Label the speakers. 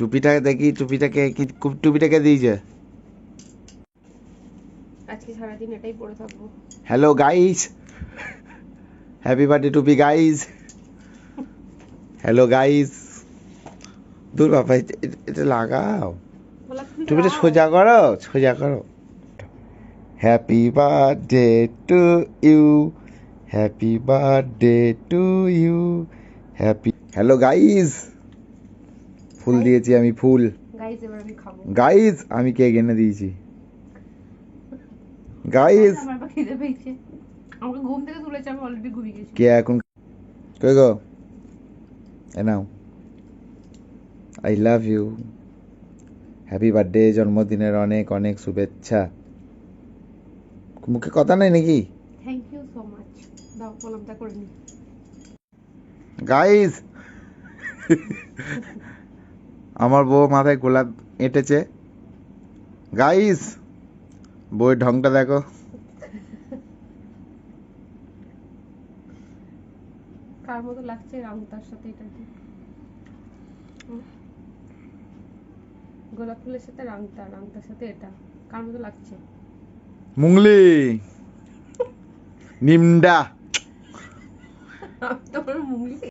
Speaker 1: টুপিটা দেখি, টুপিটাকে কি টুপিটাকে দিয়েছে?
Speaker 2: আজকে সারাদিন এটাই পরে থাকবো।
Speaker 1: হ্যালো গাইস, হ্যাপি বার্থডে টুপি গাইস। Hello guys. দূর বাবা, এটা লাগাও, টুপিটা সোজা করো, সোজা করো। Happy birthday to you, happy birthday to you, happy. Hello guys, ফুল দিয়েছি আমি, ফুল।
Speaker 2: গাইস এবার আমি খাবো।
Speaker 1: গাইস আমি কেক এনে দিয়েছি। গাইস
Speaker 2: আমার আবার খিদে পেয়েছে, আমাকে ঘুম থেকে তুলেছে, আমি অলরেডি ঘুমিয়ে গেছি।
Speaker 1: কে এখন কই গো? এ নাও, I love you, happy birthday, জন্মদিনের অনেক অনেক শুভেচ্ছা। মুখে কথা নাই নাকি?
Speaker 2: Thank you so much. দাও কলমটা করে নি।
Speaker 1: গাইস আমার বউ মাথায় গোলাপ এঁটেছে। গাইস বউয়ের ঢংটা দেখো।
Speaker 2: কার মতো লাগছে রাংতার সাথে এটা কি? গোলাপ ফুলের সাথে রাংতা, রাংতার সাথে এটা কার মতো লাগছে?
Speaker 1: মুংলি নিমডা।
Speaker 2: তোমার মুঙ্গলি